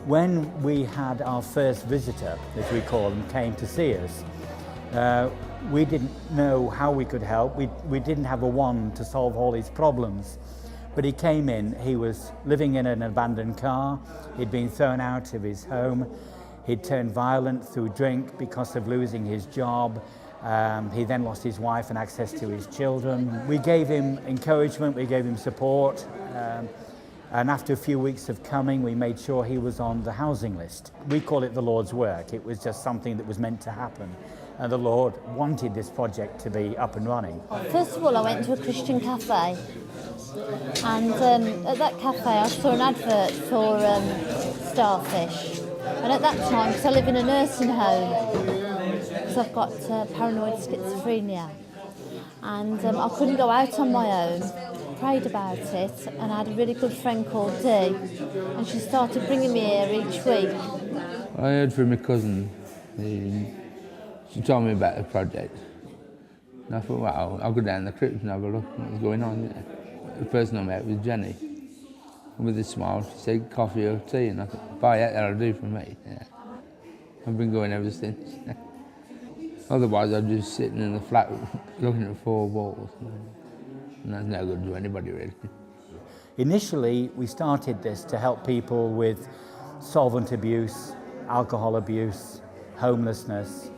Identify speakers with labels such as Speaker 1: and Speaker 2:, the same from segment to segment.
Speaker 1: When we had our first visitor, as we call them, came to see us, we didn't know how we could help. We didn't have a wand to solve all his problems. But he came in, he was living in an abandoned car, he'd been thrown out of his home, he'd turned violent through drink because of losing his job. He then lost his wife and access to his children. We gave him encouragement, we gave him support, and after a few weeks of coming, we made sure he was on the housing list. We call it the Lord's work. It was just something that was meant to happen. And the Lord wanted this project to be up and running.
Speaker 2: First of all, I went to a Christian cafe, and at that cafe I saw an advert for Starfish. And at that time, because I live in a nursing home, because I've got paranoid schizophrenia, and I couldn't go out on my own. Prayed about it, and I had a really good friend called Dee, and she started bringing me here each week.
Speaker 3: I heard from my cousin. She told me about the project. And I thought, well, I'll go down the crypt and have a look at what's going on. The person I met was Jenny. And with a smile, she said, coffee or tea, and I thought, buy it, that'll do for me. Yeah. I've been going ever since. Otherwise, I'm just sitting in the flat looking at four walls. And that's no good to anybody, really.
Speaker 1: Initially, we started this to help people with solvent abuse, alcohol abuse, homelessness,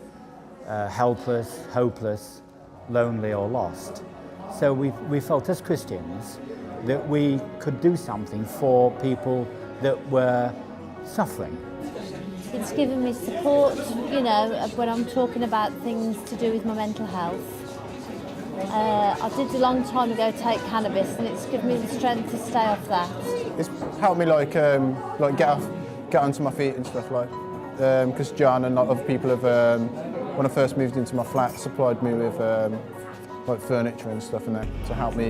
Speaker 1: helpless, hopeless, lonely or lost. So we felt as Christians that we could do something for people that were suffering.
Speaker 2: It's given me support, you know, when I'm talking about things to do with my mental health. I did a long time ago take cannabis, and it's given me the strength to stay off that.
Speaker 4: It's helped me get onto my feet and stuff, like because John and other people have, when I first moved into my flat, supplied me with like furniture and stuff in there to help me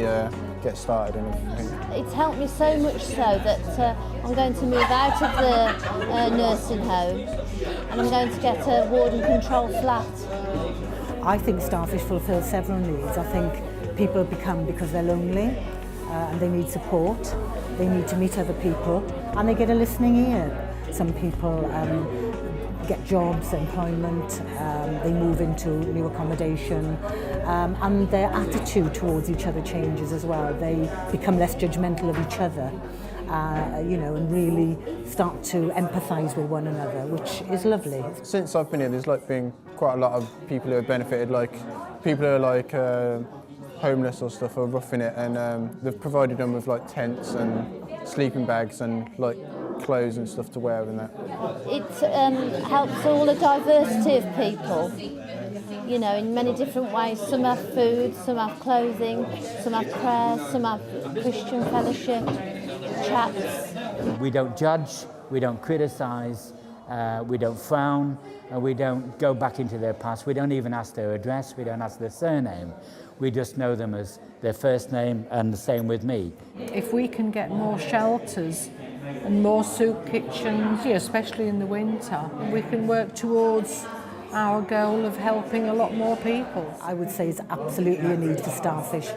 Speaker 4: get started and everything.
Speaker 2: It's helped me so much so that I'm going to move out of the nursing home, and I'm going to get a ward and control flat.
Speaker 5: I think Starfish fulfills several needs. I think people become because they're lonely and they need support, they need to meet other people, and they get a listening ear. Some people get jobs, employment, they move into new accommodation, and their attitude towards each other changes as well. They become less judgmental of each other, you know, and really start to empathise with one another, which is lovely.
Speaker 4: Since I've been here, there's been quite a lot of people who have benefited, people who are homeless or stuff, are roughing it, and they've provided them with tents and sleeping bags and clothes and stuff to wear and that.
Speaker 2: It helps all the diversity of people, you know, in many different ways. Some have food, some have clothing, some have prayer, some have Christian fellowship, chats.
Speaker 1: We don't judge, we don't criticise, we don't frown, and we don't go back into their past. We don't even ask their address, we don't ask their surname. We just know them as their first name, and the same with me.
Speaker 6: If we can get more shelters and more soup kitchens, especially in the winter, we can work towards our goal of helping a lot more people.
Speaker 5: I would say it's absolutely a need for Starfish.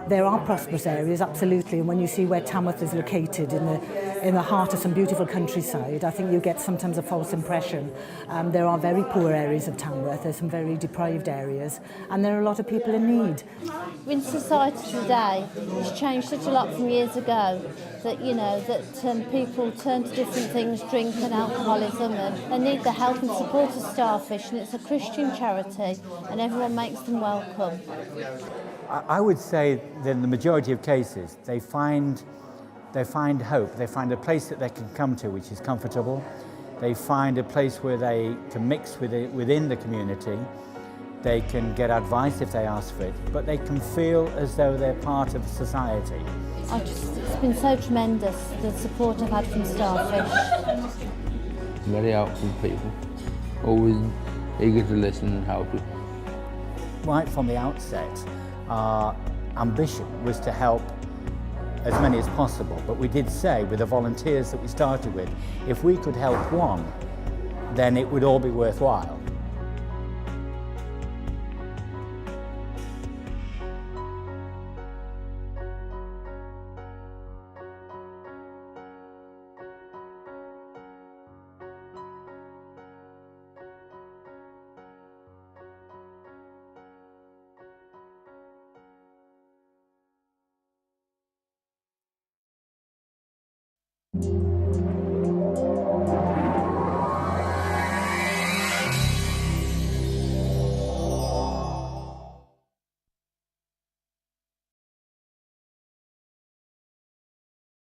Speaker 5: There are prosperous areas, absolutely, and when you see where Tamworth is located in the heart of some beautiful countryside, I think you get sometimes a false impression. There are very poor areas of Tamworth, there's some very deprived areas, and there are a lot of people in need.
Speaker 2: In society today, it's changed such a lot from years ago that, you know, that people turn to different things, drink and alcoholism, and they need the help and support of Starfish, and it's a Christian charity, and everyone makes them welcome.
Speaker 1: I would say that in the majority of cases, they find hope. They find a place that they can come to which is comfortable. They find a place where they can mix within the community. They can get advice if they ask for it, but they can feel as though they're part of society.
Speaker 2: It's been so tremendous, the support I've had from Starfish.
Speaker 3: Very helpful people, always eager to listen and help you.
Speaker 1: Right from the outset, our ambition was to help as many as possible, but we did say with the volunteers that we started with, if we could help one, then it would all be worthwhile.